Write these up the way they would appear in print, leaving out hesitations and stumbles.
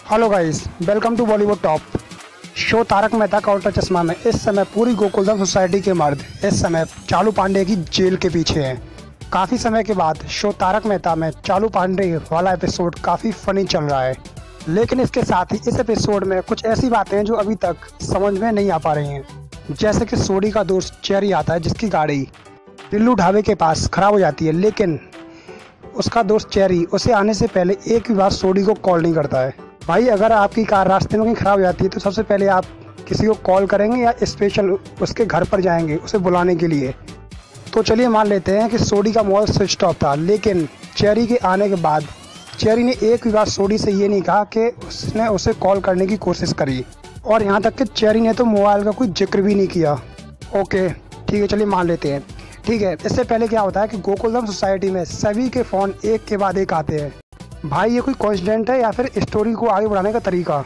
Hello guys, welcome to Bollywood top. Show Taarak Mehta Ka Ooltah चश्मा में इस समय पूरी गोकुलधाम सोसाइटी के मर्द इस समय चालू पांडे की जेल के पीछे हैं। काफ़ी समय के बाद शो तारक मेहता में चालू पांडे वाला एपिसोड काफ़ी फनी चल रहा है, लेकिन इसके साथ ही इस एपिसोड में कुछ ऐसी बातें हैं जो अभी तक समझ में नहीं आ पा रही हैं। जैसे कि सोडी का दोस्त चेरी आता है जिसकी गाड़ी बिल्लू ढाबे के पास खराब हो जाती है, लेकिन उसका दोस्त चेरी उसे आने से पहले एक भी बार सोडी को कॉल नहीं करता है। भाई, अगर आपकी कार रास्ते में कहीं ख़राब हो जाती है तो सबसे पहले आप किसी को कॉल करेंगे या स्पेशल उसके घर पर जाएंगे उसे बुलाने के लिए। तो चलिए मान लेते हैं कि सोडी का मोबाइल स्विच ऑफ था, लेकिन चेरी के आने के बाद चेरी ने एक भी बार सोडी से ये नहीं कहा कि उसने उसे कॉल करने की कोशिश करी, और यहाँ तक कि चेरी ने तो मोबाइल का कोई जिक्र भी नहीं किया। ओके ठीक है, चलिए मान लेते हैं। ठीक है, इससे पहले क्या होता है कि गोकुलधाम सोसाइटी में सभी के फ़ोन एक के बाद एक आते हैं। भाई, ये कोई कोइंसिडेंट है या फिर स्टोरी को आगे बढ़ाने का तरीका?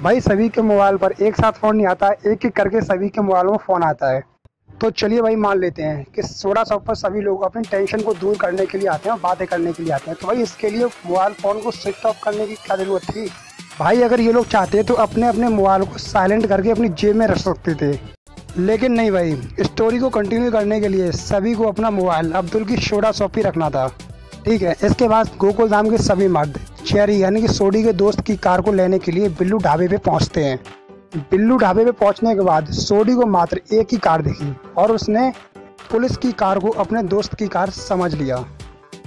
भाई, सभी के मोबाइल पर एक साथ फ़ोन नहीं आता, एक एक करके सभी के मोबाइल में फ़ोन आता है। तो चलिए भाई मान लेते हैं कि सोडा शॉप पर सभी लोग अपनी टेंशन को दूर करने के लिए आते हैं और बातें करने के लिए आते हैं। तो भाई, इसके लिए मोबाइल फ़ोन को स्विच ऑफ करने की क्या ज़रूरत थी? भाई, अगर ये लोग चाहते तो अपने अपने मोबाइल को साइलेंट करके अपनी जेब में रख सकते थे, लेकिन नहीं भाई। स्टोरी को कंटिन्यू करने के लिए सभी को अपना मोबाइल अब्दुल की सोडा शॉप ही रखना था। ठीक है, इसके बाद गोकुलधाम के सभी मर्द चेरी यानी कि सोडी के दोस्त की कार को लेने के लिए बिल्लू ढाबे पे पहुंचते हैं। बिल्लू ढाबे पे पहुंचने के बाद सोडी को मात्र एक ही कार दिखी और उसने पुलिस की कार को अपने दोस्त की कार समझ लिया,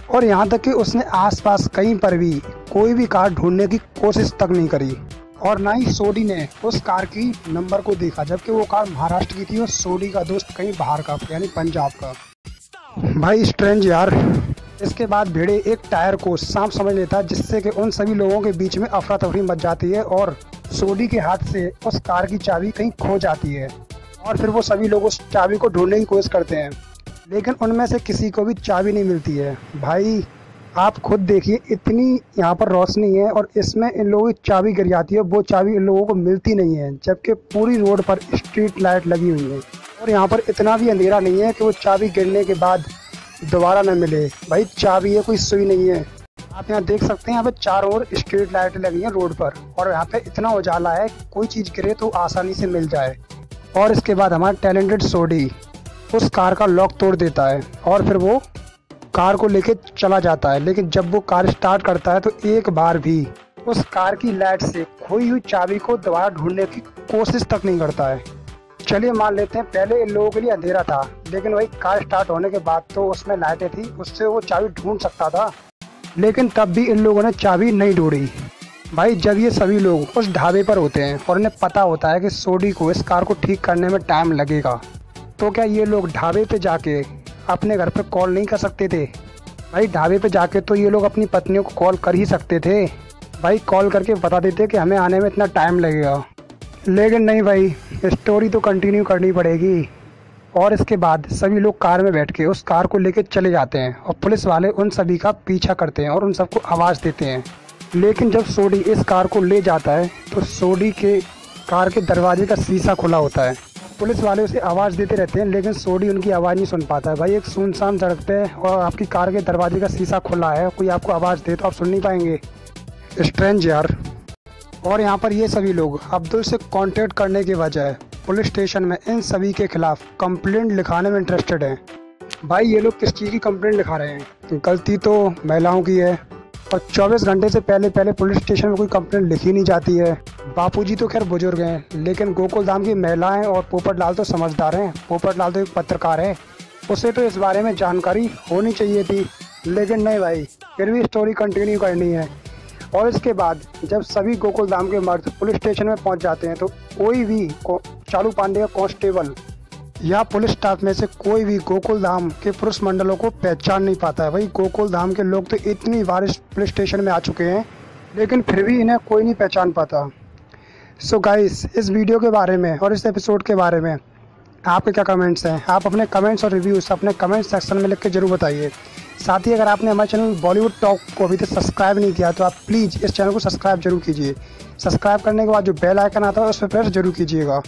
और यहाँ तक कि उसने आसपास कहीं पर भी कोई भी कार ढूंढने की कोशिश तक नहीं करी, और ना ही सोडी ने उस कार की नंबर को देखा, जबकि वो कार महाराष्ट्र की थी और सोडी का दोस्त कहीं बाहर का यानी पंजाब का। भाई स्ट्रेंज यार। इसके बाद भिड़े एक टायर को सांप समझ लेता है, जिससे कि उन सभी लोगों के बीच में अफरा तफरी मच जाती है और सोडी के हाथ से उस कार की चाबी कहीं खो जाती है, और फिर वो सभी लोग उस चाबी को ढूंढने की कोशिश करते हैं, लेकिन उनमें से किसी को भी चाबी नहीं मिलती है। भाई, आप खुद देखिए, इतनी यहाँ पर रोशनी है और इसमें इन लोगों की चाबी गिर जाती है, वो चाबी इन लोगों को मिलती नहीं है, जबकि पूरी रोड पर स्ट्रीट लाइट लगी हुई है और यहाँ पर इतना भी अंधेरा नहीं है कि वो चाबी गिरने के बाद दोबारा न मिले। भाई, चाबी है, कोई सुई नहीं है। आप यहाँ देख सकते हैं, यहाँ पे चारों ओर स्ट्रीट लाइट लगी हैं रोड पर, और यहाँ पे इतना उजाला है कोई चीज़ गिरे तो आसानी से मिल जाए। और इसके बाद हमारा टैलेंटेड सोडी उस कार का लॉक तोड़ देता है और फिर वो कार को लेके चला जाता है, लेकिन जब वो कार स्टार्ट करता है तो एक बार भी उस कार की लाइट से खोई हुई चाबी को दोबारा ढूंढने की कोशिश तक नहीं करता है। चलिए मान लेते हैं पहले इन लोगों के लिए अंधेरा था, लेकिन वही कार स्टार्ट होने के बाद तो उसमें लाइटें थी, उससे वो चाबी ढूंढ सकता था, लेकिन तब भी इन लोगों ने चाबी नहीं ढूंढी। भाई, जब ये सभी लोग उस ढाबे पर होते हैं और इन्हें पता होता है कि सोडी को इस कार को ठीक करने में टाइम लगेगा, तो क्या ये लोग ढाबे पे जाके अपने घर पे कॉल नहीं कर सकते थे? भाई, ढाबे पे जाके तो ये लोग अपनी पत्नियों को कॉल कर ही सकते थे। भाई, कॉल करके बता देते कि हमें आने में इतना टाइम लगेगा, लेकिन नहीं भाई, स्टोरी तो कंटिन्यू करनी पड़ेगी। और इसके बाद सभी लोग कार में बैठ के उस कार को लेके चले जाते हैं और पुलिस वाले उन सभी का पीछा करते हैं और उन सबको आवाज़ देते हैं, लेकिन जब सोडी इस कार को ले जाता है तो सोडी के कार के दरवाजे का शीशा खुला होता है। पुलिस वाले उसे आवाज़ देते रहते हैं, लेकिन सोडी उनकी आवाज़ नहीं सुन पाता है। भाई, एक सुनसान सड़क पे और आपकी कार के दरवाजे का शीशा खुला है, कोई आपको आवाज़ दे तो आप सुन नहीं पाएंगे। स्ट्रेंज यार। और यहाँ पर ये सभी लोग अब्दुल से कांटेक्ट करने के बजाय पुलिस स्टेशन में इन सभी के खिलाफ कंप्लेंट लिखाने में इंटरेस्टेड हैं। भाई, ये लोग किस चीज़ की कंप्लेंट लिखा रहे हैं? गलती तो महिलाओं की है, और 24 घंटे से पहले पहले पुलिस स्टेशन में कोई कंप्लेंट लिखी नहीं जाती है। बापूजी तो खैर बुजुर्ग हैं, लेकिन गोकुलधाम की महिलाएं और पोपटलाल तो समझदार हैं। पोपटलाल तो एक पत्रकार है, उसे तो इस बारे में जानकारी होनी चाहिए थी, लेकिन नहीं भाई, फिर भी स्टोरी कंटिन्यू करनी है। और इसके बाद जब सभी गोकुलधाम के मर्द पुलिस स्टेशन में पहुंच जाते हैं तो कोई भी चालू पांडे का कांस्टेबल या पुलिस स्टाफ में से कोई भी गोकुलधाम के पुरुष मंडलों को पहचान नहीं पाता है। भाई, गोकुलधाम के लोग तो इतनी बार इस पुलिस स्टेशन में आ चुके हैं, लेकिन फिर भी इन्हें कोई नहीं पहचान पाता। सो गाइस, इस वीडियो के बारे में और इस एपिसोड के बारे में आपके क्या कमेंट्स हैं? आप अपने कमेंट्स और रिव्यूज़ अपने कमेंट सेक्शन में लिख के जरूर बताइए। साथ ही अगर आपने हमारे चैनल बॉलीवुड टॉक को अभी तक सब्सक्राइब नहीं किया तो आप प्लीज़ इस चैनल को सब्सक्राइब जरूर कीजिए। सब्सक्राइब करने के बाद जो बेल आइकन आता है उस पर प्रेस जरूर कीजिएगा।